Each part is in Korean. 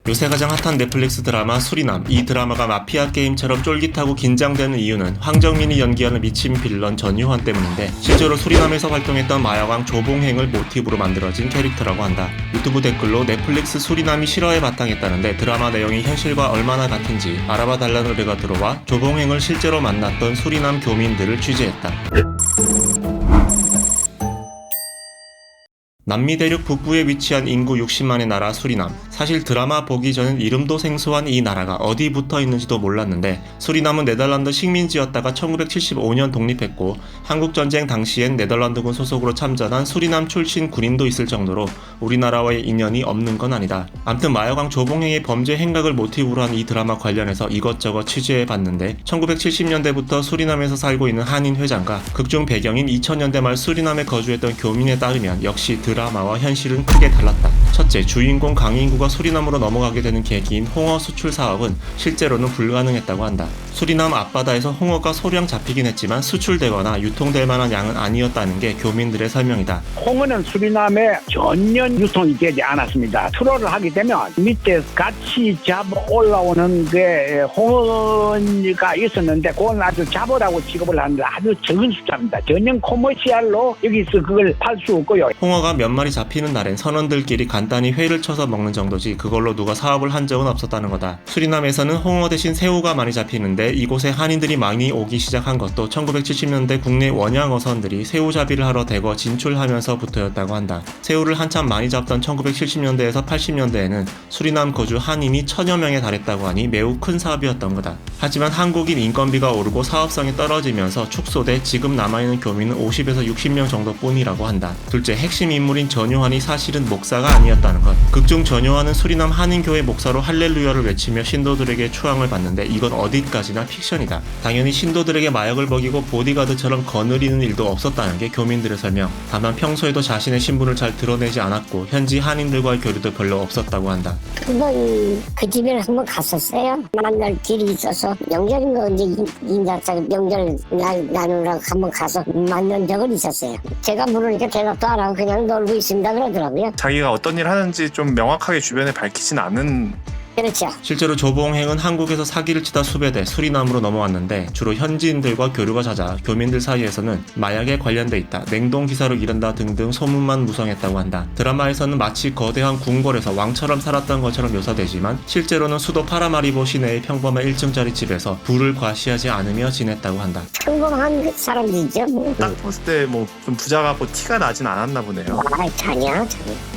요새 가장 핫한 넷플릭스 드라마 수리남. 이 드라마가 마피아 게임처럼 쫄깃하고 긴장되는 이유는 황정민이 연기하는 미친 빌런 전유환 때문인데, 실제로 수리남에서 활동했던 마약왕 조봉행을 모티브로 만들어진 캐릭터라고 한다. 유튜브 댓글로 넷플릭스 수리남이 실화에 바탕했다는데 드라마 내용이 현실과 얼마나 같은지 알아봐달라는 의뢰가 들어와 조봉행을 실제로 만났던 수리남 교민들을 취재했다. 남미 대륙 북부에 위치한 인구 60만의 나라 수리남. 사실 드라마 보기 전엔 이름도 생소한 이 나라가 어디 붙어 있는지도 몰랐는데, 수리남은 네덜란드 식민지였다가 1975년 독립했고, 한국전쟁 당시엔 네덜란드군 소속으로 참전한 수리남 출신 군인도 있을 정도로 우리나라와의 인연이 없는 건 아니다. 암튼 마약왕 조봉행의 범죄 행각을 모티브로 한 이 드라마 관련해서 이것저것 취재해봤는데, 1970년대부터 수리남에서 살고 있는 한인 회장과 극중 배경인 2000년대 말 수리남에 거주했던 교민에 따르면 역시 드라마와 현실은 크게 달랐다. 첫째, 주인공 강인구가 수리남으로 넘어가게 되는 계기인 홍어 수출 사업은 실제로는 불가능했다고 한다. 수리남 앞바다에서 홍어가 소량 잡히긴 했지만 수출되거나 유통될 만한 양은 아니었다는 게 교민들의 설명이다. 홍어는 수리남에 전년 유통이 되지 않았습니다. 투로를 하게 되면 밑에 같이 잡아 올라오는 게 홍어가 있었는데, 그건 아주 잡으라고 취급을 하는데 아주 적은 숫자입니다. 전년 커머시알로 여기서 그걸 팔 수 없고요. 홍어가 몇 마리 잡히는 날엔 선원들끼리 간단히 회를 쳐서 먹는 정도지 그걸로 누가 사업을 한 적은 없었다는 거다. 수리남에서는 홍어 대신 새우가 많이 잡히는데, 이곳에 한인들이 많이 오기 시작한 것도 1970년대 국내 원양 어선들이 새우잡이를 하러 대거 진출하면서부터였다고 한다. 새우를 한참 많이 잡던 1970년대에서 80년대에는 수리남 거주 한인이 1000여 명에 달했다고 하니 매우 큰 사업이었던 거다. 하지만 한국인 인건비가 오르고 사업성이 떨어지면서 축소돼 지금 남아있는 교민은 50에서 60명 정도뿐이라고 한다. 둘째, 핵심 인물인 전유환이 사실은 목사가 아니었다는 것. 극중 전유환은 수리남 한인교회 목사로 할렐루야를 외치며 신도들에게 추앙을 받는데, 이건 어디까지나 픽션이다. 당연히 신도들에게 마약을 먹이고 보디가드처럼 거느리는 일도 없었다는 게 교민들의 설명. 다만 평소에도 자신의 신분을 잘 드러내지 않았고 현지 한인들과의 교류도 별로 없었다고 한다. 한번 그 집에 한번 갔었어요. 만날 길이 있어서 명절인가 언제 인자차 명절 날 나누라고 한번 가서 만난 적은 있었어요. 제가 물으니까 대답도 안 하고 그냥 놀고 있습니다 그러더라고요. 자기가 어떤 일 하는지 좀 명확하게 주변에 밝히진 않은. 그렇죠. 실제로 조봉행은 한국에서 사기를 치다 수배돼 수리남으로 넘어왔는데, 주로 현지인들과 교류가 잦아 교민들 사이에서는 마약에 관련돼 있다, 냉동기사로 일한다 등등 소문만 무성했다고 한다. 드라마에서는 마치 거대한 궁궐에서 왕처럼 살았던 것처럼 묘사되지만 실제로는 수도 파라마리보 시내의 평범한 1층짜리 집에서 부를 과시하지 않으며 지냈다고 한다. 평범한 사람들이죠. 딱 봤을 때 뭐 좀 부자 같고 티가 나진 않았나 보네요. 전혀.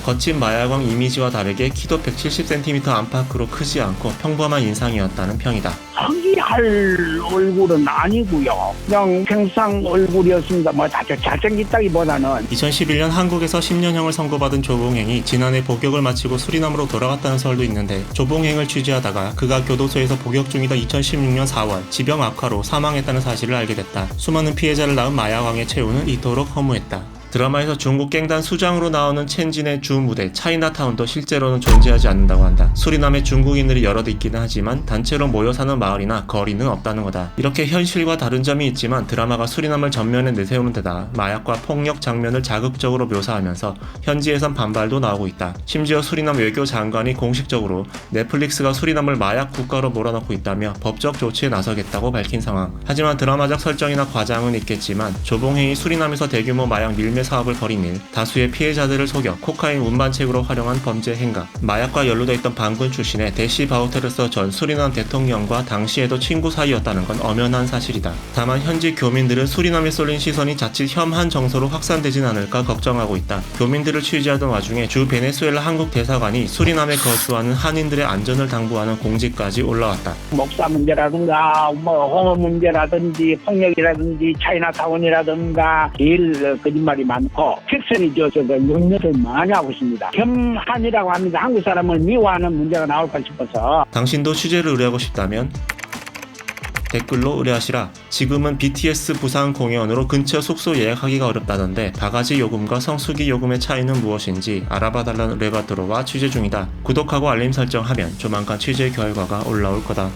거친 마약왕 이미지와 다르게 키도 170cm 안팎으로 크지 않고 평범한 인상이었다는 평이다. 특이할 얼굴은 아니고요. 그냥 평상 얼굴이었습니다. 뭐 잘생겼다기보다는. 2011년 한국에서 10년형을 선고받은 조봉행이 지난해 복역을 마치고 수리남으로 돌아갔다는 설도 있는데, 조봉행을 취재하다가 그가 교도소에서 복역 중이던 2016년 4월 지병 악화로 사망했다는 사실을 알게 됐다. 수많은 피해자를 낳은 마약왕의 최후는 이토록 허무했다. 드라마에서 중국 갱단 수장으로 나오는 첸진의 주 무대 차이나타운도 실제로는 존재하지 않는다고 한다. 수리남에 중국인들이 여럿 있기는 하지만 단체로 모여 사는 마을이나 거리는 없다는 거다. 이렇게 현실과 다른 점이 있지만 드라마가 수리남을 전면에 내세우는 데다 마약과 폭력 장면을 자극적으로 묘사하면서 현지에선 반발도 나오고 있다. 심지어 수리남 외교 장관이 공식적으로 넷플릭스가 수리남을 마약 국가로 몰아넣고 있다며 법적 조치에 나서겠다고 밝힌 상황. 하지만 드라마적 설정이나 과장은 있겠지만, 조봉행이 수리남에서 대규모 마약 밀매 사업을 벌인 일, 다수의 피해자들을 속여 코카인 운반책으로 활용한 범죄 행각, 마약과 연루돼 있던 반군 출신의 데시 바우테르스 전 수리남 대통령과 당시에도 친구 사이였다는 건 엄연한 사실이다. 다만 현지 교민들은 수리남에 쏠린 시선이 자칫 혐한 정서로 확산되진 않을까 걱정하고 있다. 교민들을 취재하던 와중에 주 베네수엘라 한국 대사관이 수리남에 거주하는 한인들의 안전을 당부하는 공지까지 올라왔다. 목사 문제라든가 뭐 홍어 문제라든지 폭력이라든지 차이나타운이라든가 제일 거짓말이 많고 픽션이 용역을 많이 하고 있습니다. 혐한이라고 합니다. 한국 사람을 미워하는 문제가 나올까 싶어서. 당신도 취재를 의뢰하고 싶다면 댓글로 의뢰하시라. 지금은 BTS 부산 공연으로 근처 숙소 예약하기가 어렵다던데 바가지 요금과 성수기 요금의 차이는 무엇인지 알아봐달라는 의뢰가 들어와 취재 중이다. 구독하고 알림 설정하면 조만간 취재 결과가 올라올 거다.